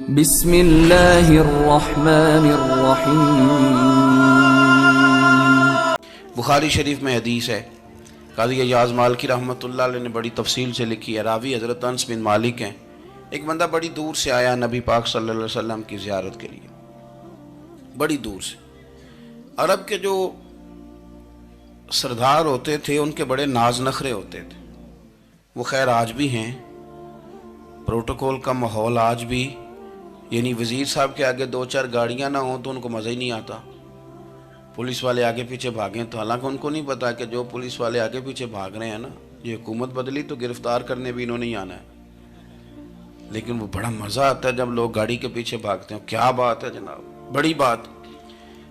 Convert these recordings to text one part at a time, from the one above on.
بسم اللہ الرحمن الرحیم۔ بخاری شریف میں حدیث ہے، قاضی ایاز مالکی رحمۃ اللہ علیہ نے بڑی تفصیل سے لکھی ہے۔ راوی حضرت انس بن مالک ہیں۔ ایک بندہ بڑی دور سے آیا نبی پاک صلی اللہ علیہ وسلم کی زیارت کے لیے، بڑی دور سے۔ عرب کے جو سردار ہوتے تھے ان کے بڑے ناز نخرے ہوتے تھے، وہ خیر آج بھی ہیں۔ پروٹوکول کا ماحول آج بھی، یعنی وزیر صاحب کے آگے دو چار گاڑیاں نہ ہوں تو ان کو مزہ ہی نہیں آتا۔ پولیس والے آگے پیچھے بھاگیں تو حالانکہ ان کو نہیں پتا کہ جو پولیس والے آگے پیچھے بھاگ رہے ہیں نا، یہ حکومت بدلی تو گرفتار کرنے بھی انہوں نے ہی آنا ہے، لیکن وہ بڑا مزہ آتا ہے جب لوگ گاڑی کے پیچھے بھاگتے ہیں۔ کیا بات ہے جناب، بڑی بات۔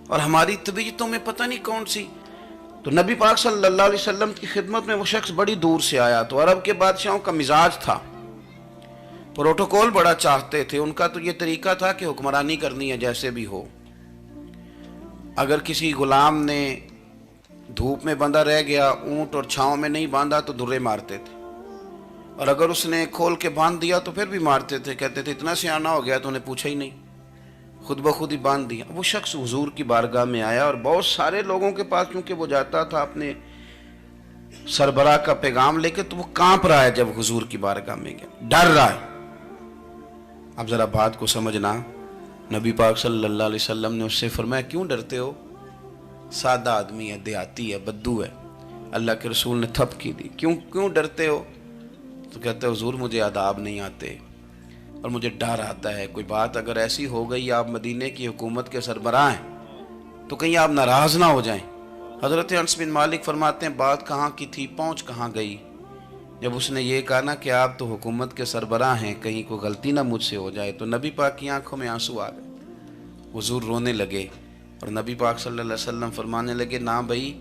اور hماری طبیعتوں میں پتہ نہیں کون سی۔ تو نبی پاک صلی اللہ علیہ وسلم کی خدمت میں وہ شخص بڑی دور سے آیا۔ تو عرب کے بادشاہوں کا مزاج تھا، پروٹوکول بڑا چاہتے تھے۔ ان کا تو یہ طریقہ تھا کہ حکمرانی کرنی ہے جیسے بھی ہو۔ اگر کسی غلام نے دھوپ میں بندھا رہ گیا، اونٹ اور چھاؤں میں نہیں باندھا تو درے مارتے تھے، اور اگر اس نے کھول کے باندھ دیا تو پھر بھی مارتے تھے۔ کہتے تھے اتنا سیانا ہو گیا تو انہیں پوچھا ہی نہیں، خود بخود ہی باندھ دیا۔ وہ شخص حضور کی بارگاہ میں آیا اور بہت سارے لوگوں کے پاس کیونکہ وہ جاتا تھا اپنے سربراہ کا پیغام لے کے، تو وہ کانپ رہا ہے جب حضور کی بارگاہ میں گیا، ڈر رہا ہے۔ اب ذرا بات کو سمجھنا، نبی پاک صلی اللہ علیہ وسلم نے اس سے فرمایا کیوں ڈرتے ہو؟ سادہ آدمی ہے، دیہاتی ہے، بدو ہے۔ اللہ کے رسول نے تھپ کی دی، کیوں ڈرتے ہو؟ تو کہتے حضور مجھے آداب نہیں آتے اور مجھے ڈر آتا ہے، کوئی بات اگر ایسی ہو گئی، آپ مدینے کی حکومت کے سربراہ ہیں، تو کہیں آپ ناراض نہ ہو جائیں۔ حضرت انس بن مالک فرماتے ہیں بات کہاں کی تھی، پہنچ کہاں گئی؟ جب اس نے یہ کہا نا کہ آپ تو حکومت کے سربراہ ہیں، کہیں کوئی غلطی نہ مجھ سے ہو جائے، تو نبی پاک کی آنکھوں میں آنسو آ گئے، حضور رونے لگے، اور نبی پاک صلی اللہ علیہ وسلم فرمانے لگے نہ بھائی،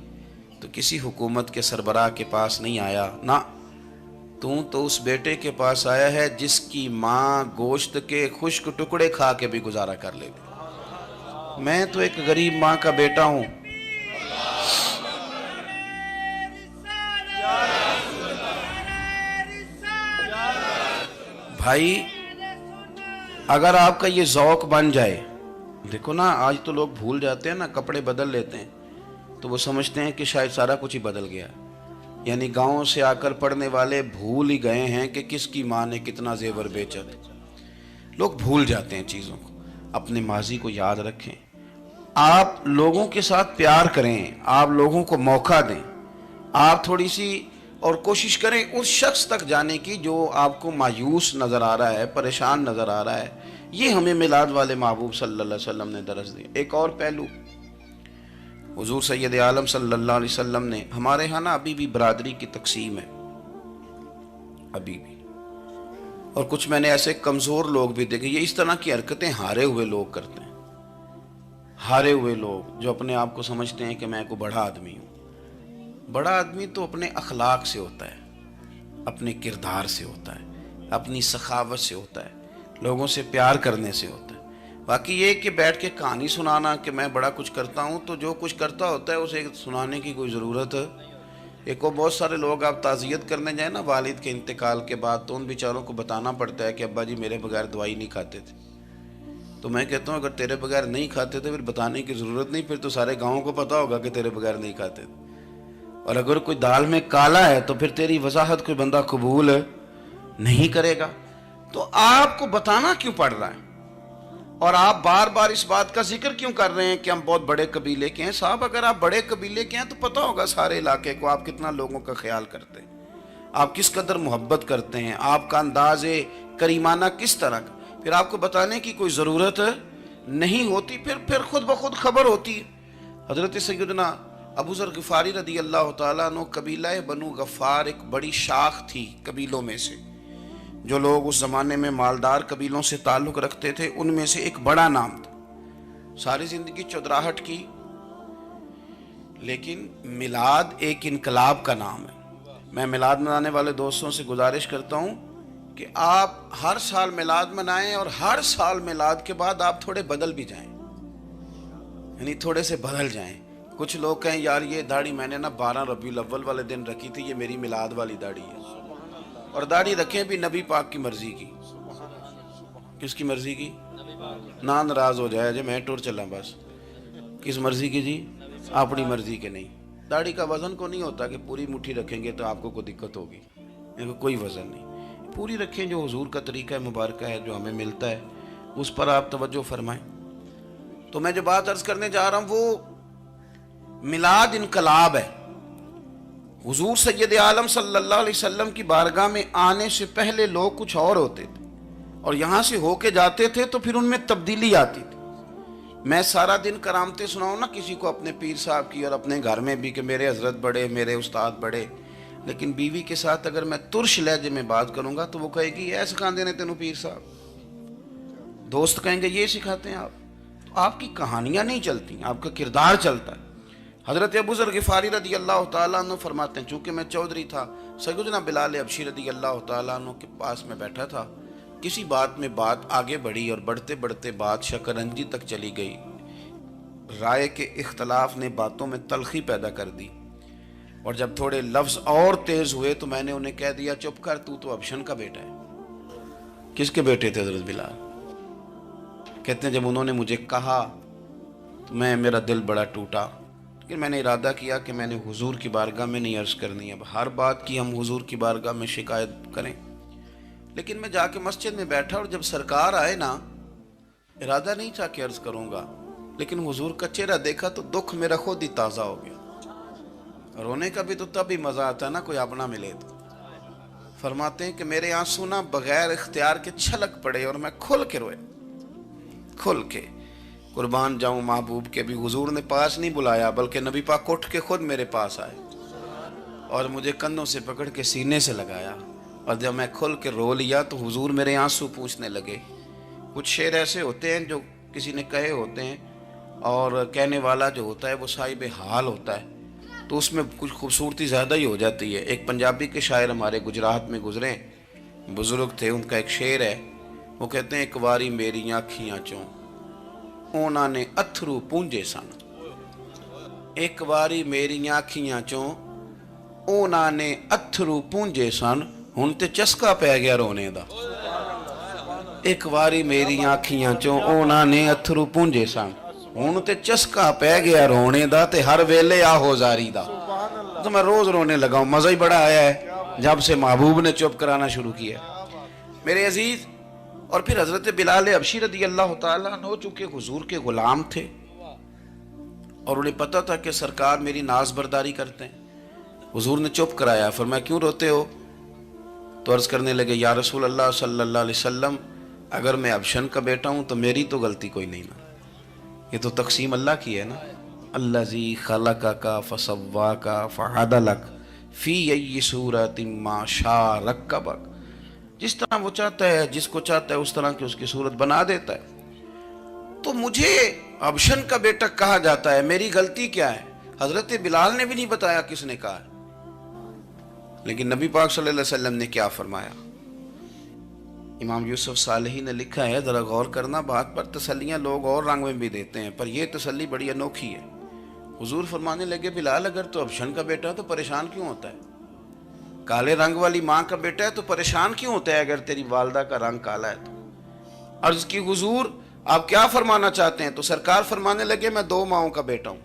تو کسی حکومت کے سربراہ کے پاس نہیں آیا، نہ تو اس بیٹے کے پاس آیا ہے جس کی ماں گوشت کے خشک ٹکڑے کھا کے بھی گزارا کر لیتی۔ میں تو ایک غریب ماں کا بیٹا ہوں۔ بھائی اگر آپ کا یہ ذوق بن جائے، دیکھو نا آج تو لوگ بھول جاتے ہیں نا، کپڑے بدل لیتے ہیں تو وہ سمجھتے ہیں کہ شاید سارا کچھ ہی بدل گیا، یعنی گاؤں سے آ کر پڑھنے والے بھول ہی گئے ہیں کہ کس کی ماں نے کتنا زیور بیچا تھا۔ لوگ بھول جاتے ہیں چیزوں کو، اپنے ماضی کو یاد رکھیں۔ آپ لوگوں کے ساتھ پیار کریں، آپ لوگوں کو موقع دیں، آپ تھوڑی سی اور کوشش کریں اس شخص تک جانے کی جو آپ کو مایوس نظر آ رہا ہے، پریشان نظر آ رہا ہے۔ یہ ہمیں میلاد والے محبوب صلی اللہ علیہ وسلم نے درس دی۔ ایک اور پہلو، حضور سید عالم صلی اللہ علیہ وسلم نے، ہمارے ہاں نا ابھی بھی برادری کی تقسیم ہے، ابھی بھی، اور کچھ میں نے ایسے کمزور لوگ بھی دیکھے، یہ اس طرح کی حرکتیں ہارے ہوئے لوگ کرتے ہیں۔ ہارے ہوئے لوگ جو اپنے آپ کو سمجھتے ہیں کہ میں کوئی بڑا آدمی ہوں۔ بڑا آدمی تو اپنے اخلاق سے ہوتا ہے، اپنے کردار سے ہوتا ہے، اپنی سخاوت سے ہوتا ہے، لوگوں سے پیار کرنے سے ہوتا ہے۔ باقی یہ کہ بیٹھ کے کہانی سنانا کہ میں بڑا کچھ کرتا ہوں، تو جو کچھ کرتا ہوتا ہے اسے سنانے کی کوئی ضرورت ہے؟ ایک اور بہت سارے لوگ آپ تعزیت کرنے جائیں نا والد کے انتقال کے بعد، تو ان بیچاروں کو بتانا پڑتا ہے کہ ابا جی میرے بغیر دوائی نہیں کھاتے تھے۔ تو میں کہتا ہوں اگر تیرے بغیر نہیں کھاتے تھے پھر بتانے کی ضرورت نہیں، پھر تو سارے گاؤں کو پتا ہوگا کہ تیرے بغیر نہیں کھاتے تھے۔ اور اگر کوئی دال میں کالا ہے تو پھر تیری وضاحت کوئی بندہ قبول نہیں کرے گا۔ تو آپ کو بتانا کیوں پڑ رہا ہے، اور آپ بار بار اس بات کا ذکر کیوں کر رہے ہیں کہ ہم بہت بڑے قبیلے کے ہیں؟ صاحب اگر آپ بڑے قبیلے کے ہیں تو پتہ ہوگا سارے علاقے کو آپ کتنا لوگوں کا خیال کرتے ہیں، آپ کس قدر محبت کرتے ہیں، آپ کا انداز کریمانہ کس طرح کا، پھر آپ کو بتانے کی کوئی ضرورت نہیں ہوتی، پھر خود بخود خبر ہوتی ہے۔ حضرت سیدنا ابو ذر غفاری رضی اللہ تعالیٰ عنہ، قبیلہ بنو غفار ایک بڑی شاخ تھی قبیلوں میں سے، جو لوگ اس زمانے میں مالدار قبیلوں سے تعلق رکھتے تھے، ان میں سے ایک بڑا نام تھا۔ ساری زندگی چودراہٹ کی، لیکن میلاد ایک انقلاب کا نام ہے۔ میں میلاد منانے والے دوستوں سے گزارش کرتا ہوں کہ آپ ہر سال میلاد منائیں، اور ہر سال میلاد کے بعد آپ تھوڑے بدل بھی جائیں، یعنی تھوڑے سے بدل جائیں۔ کچھ لوگ کہیں یار یہ داڑھی میں نے نا 12 ربیع الاول والے دن رکھی تھی، یہ میری میلاد والی داڑھی ہے، اور داڑھی رکھیں بھی نبی پاک کی مرضی کی، کس کی مرضی کی؟ نہ ناراض ہو جائے جی میں ٹور چلا بس. کس مرضی کی جی؟ اپنی مرضی کے نہیں. داڑھی کا وزن کو نہیں ہوتا کہ پوری مٹھی رکھیں گے تو آپ کو کوئی دقت ہوگی. کوئی وزن نہیں. پوری رکھیں. جو حضور کا طریقہ مبارکہ ہے جو ہمیں ملتا ہے اس پر آپ توجہ فرمائیں. تو میں جو بات عرض کرنے جا رہا ہوں وہ میلاد انقلاب ہے. حضور سید عالم صلی اللہ علیہ وسلم کی بارگاہ میں آنے سے پہلے لوگ کچھ اور ہوتے تھے اور یہاں سے ہو کے جاتے تھے تو پھر ان میں تبدیلی آتی تھی. میں سارا دن کرامتیں سناؤں نا کسی کو اپنے پیر صاحب کی اور اپنے گھر میں بھی کہ میرے حضرت بڑے میرے استاد بڑے, لیکن بیوی کے ساتھ اگر میں ترش لہجے میں بات کروں گا تو وہ کہے گی اے سکھاندے نے تینوں پیر صاحب. دوست کہیں گے یہ سکھاتے ہیں آپ. تو آپ کی کہانیاں نہیں چلتی, آپ کا کردار چلتا ہے. حضرت ابو ذر غفاری رضی اللہ تعالیٰ عنہ فرماتے ہیں چونکہ میں چودھری تھا, سیدنا بلال حبشی رضی اللہ تعالیٰ عنہ کے پاس میں بیٹھا تھا. کسی بات میں بات آگے بڑھی اور بڑھتے بڑھتے بات شکنجی تک چلی گئی. رائے کے اختلاف نے باتوں میں تلخی پیدا کر دی اور جب تھوڑے لفظ اور تیز ہوئے تو میں نے انہیں کہہ دیا چپ کر, تو ابشن کا بیٹا ہے. کس کے بیٹے تھے حضرت بلال؟ کہتے ہیں جب انہوں نے مجھے کہا تو میرا دل بڑا ٹوٹا, لیکن میں نے ارادہ کیا کہ میں نے حضور کی بارگاہ میں نہیں عرض کرنی. اب ہر بات کی ہم حضور کی بارگاہ میں شکایت کریں. لیکن میں جا کے مسجد میں بیٹھا اور جب سرکار آئے نا, ارادہ نہیں تھا کہ عرض کروں گا, لیکن حضور کا چہرہ دیکھا تو دکھ میرا خود ہی تازہ ہو گیا. رونے کا بھی تو تب ہی مزہ آتا ہے نا کوئی اپنا ملے تو. فرماتے ہیں کہ میرے آنسو نا بغیر اختیار کے چھلک پڑے اور میں کھل کے روئے, کھل کے. قربان جاؤں محبوب کے بھی حضور نے پاس نہیں بلایا بلکہ نبی پاک اٹھ کے خود میرے پاس آئے اور مجھے کندھوں سے پکڑ کے سینے سے لگایا, اور جب میں کھل کے رو لیا تو حضور میرے آنسو پوچھنے لگے. کچھ شعر ایسے ہوتے ہیں جو کسی نے کہے ہوتے ہیں اور کہنے والا جو ہوتا ہے وہ صاحب حال ہوتا ہے, تو اس میں کچھ خوبصورتی زیادہ ہی ہو جاتی ہے. ایک پنجابی کے شاعر ہمارے گجرات میں گزرے, بزرگ تھے, ان کا ایک شعر ہے. وہ کہتے ہیں ایک واری میری آنکھیاں چوں اونا نے اتھرو پونجے سن. ایک واری میری آنکھیاں چوں اونا نے اتھرو پونجے سن, ہن تے چسکا پہ گیا رونے دا. ایک واری میری آنکھیاں چوں اونا نے اتھرو پونجے سن, ہن تے چسکا پہ گیا رونے دا, تے ہر ویلے آہو زاری دا. تو میں روز رونے لگا ہوں, مزہ ہی بڑا آیا ہے جب سے محبوب نے چپ کرانا شروع کیا میرے عزیز. اور پھر حضرت بلال حبشی رضی اللہ تعالیٰ عنہ چونکہ حضور کے غلام تھے اور انہیں پتہ تھا کہ سرکار میری ناز برداری کرتے ہیں, حضور نے چپ کرایا. فرمایا کیوں روتے ہو؟ تو عرض کرنے لگے یا رسول اللہ صلی اللہ علیہ وسلم اگر میں ابشن کا بیٹا ہوں تو میری تو غلطی کوئی نہیں نا, یہ تو تقسیم اللہ کی ہے نا. الذی خلقک فسواک فعدلک فی ای صورت ما شاء رکبک. جس طرح وہ چاہتا ہے جس کو چاہتا ہے اس طرح کی اس کی صورت بنا دیتا ہے. تو مجھے ابشن کا بیٹا کہا جاتا ہے, میری غلطی کیا ہے؟ حضرت بلال نے بھی نہیں بتایا کس نے کہا ہے, لیکن نبی پاک صلی اللہ علیہ وسلم نے کیا فرمایا. امام یوسف صالحی نے لکھا ہے, ذرا غور کرنا بات پر, تسلیاں لوگ اور رنگ میں بھی دیتے ہیں پر یہ تسلی بڑی انوکھی ہے. حضور فرمانے لگے بلال اگر تو ابشن کا بیٹا تو پریشان کیوں ہوتا ہے؟ کالے رنگ والی ماں کا بیٹا ہے تو پریشان کیوں ہوتا ہے اگر تیری والدہ کا رنگ کالا ہے تو؟ عرض کی حضور آپ کیا فرمانا چاہتے ہیں؟ تو سرکار فرمانے لگے میں دو ماؤں کا بیٹا ہوں,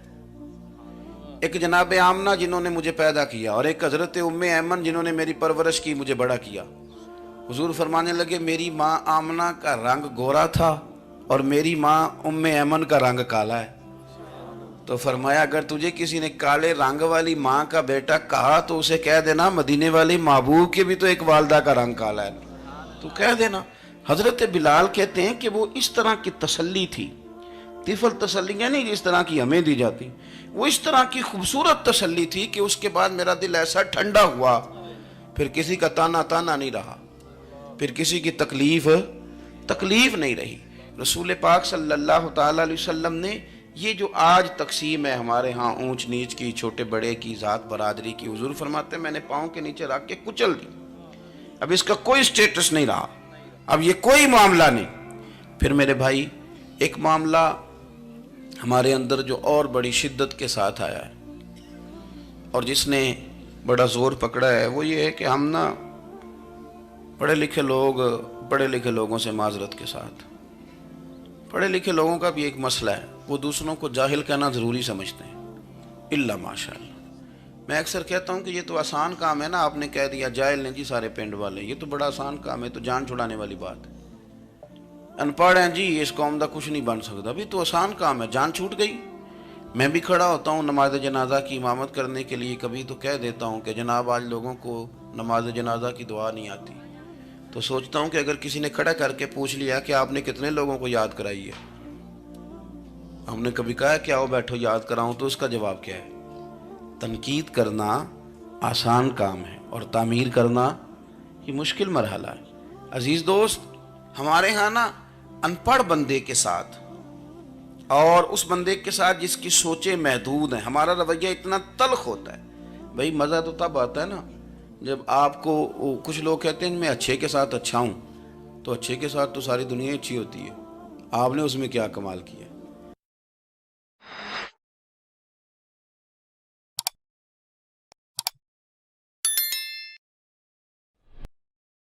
ایک جناب آمنہ جنہوں نے مجھے پیدا کیا اور ایک حضرت ام ایمن جنہوں نے میری پرورش کی مجھے بڑا کیا. حضور فرمانے لگے میری ماں آمنہ کا رنگ گورا تھا اور میری ماں ام ایمن کا رنگ کالا ہے. تو فرمایا اگر تجھے کسی نے کالے رنگ والی ماں کا بیٹا کہا تو اسے کہہ دینا مدینے والی محبوب کے بھی تو ایک والدہ کا رنگ کالا ہے, تو کہہ دینا. حضرت بلال کہتے ہیں کہ وہ اس طرح کی تسلی تھی, طفل تسلیاں نہیں جس طرح کی ہمیں دی جاتی, وہ اس طرح کی خوبصورت تسلی تھی کہ اس کے بعد میرا دل ایسا ٹھنڈا ہوا, پھر کسی کا تانا نہیں رہا, پھر کسی کی تکلیف نہیں رہی. رسول پاک صلی اللہ تعالی علیہ وسلم نے یہ جو آج تقسیم ہے ہمارے ہاں اونچ نیچ کی, چھوٹے بڑے کی, ذات برادری کی, حضور فرماتے ہیں میں نے پاؤں کے نیچے رکھ کے کچل دی. اب اس کا کوئی سٹیٹس نہیں رہا, اب یہ کوئی معاملہ نہیں. پھر میرے بھائی ایک معاملہ ہمارے اندر جو اور بڑی شدت کے ساتھ آیا ہے اور جس نے بڑا زور پکڑا ہے وہ یہ ہے کہ ہم نا پڑھے لکھے لوگ پڑھے لکھے لوگوں سے معذرت کے ساتھ، پڑھے لکھے لوگوں کا بھی ایک مسئلہ ہے، وہ دوسروں کو جاہل کہنا ضروری سمجھتے ہیں، الا ماشاء اللہ۔ میں اکثر کہتا ہوں کہ یہ تو آسان کام ہے نا، آپ نے کہہ دیا جاہل نہیں جی سارے پنڈ والے، یہ تو بڑا آسان کام ہے، تو جان چھڑانے والی بات ہے۔ ان پڑھ ہیں جی اس قوم دا کچھ نہیں بن سکتا، بھی تو آسان کام ہے، جان چھوٹ گئی۔ میں بھی کھڑا ہوتا ہوں نماز جنازہ کی امامت کرنے کے لیے، کبھی تو کہہ دیتا ہوں کہ جناب آج لوگوں کو نماز جنازہ کی دعا نہیں آتی، تو سوچتا ہوں کہ اگر کسی نے کھڑا کر کے پوچھ لیا کہ آپ نے کتنے لوگوں کو یاد کرائی ہے، ہم نے کبھی کہا کہ آؤ بیٹھو یاد کراؤں، تو اس کا جواب کیا ہے؟ تنقید کرنا آسان کام ہے اور تعمیر کرنا یہ مشکل مرحلہ ہے۔ عزیز دوست، ہمارے ہاں نا ان پڑھ بندے کے ساتھ اور اس بندے کے ساتھ جس کی سوچیں محدود ہیں، ہمارا رویہ اتنا تلخ ہوتا ہے۔ بھئی مزہ تو تب آتا ہے نا جب آپ کو کچھ لوگ کہتے ہیں میں اچھے کے ساتھ اچھا ہوں، تو اچھے کے ساتھ تو ساری دنیا اچھی ہوتی ہے، آپ نے اس میں کیا کمال کیا؟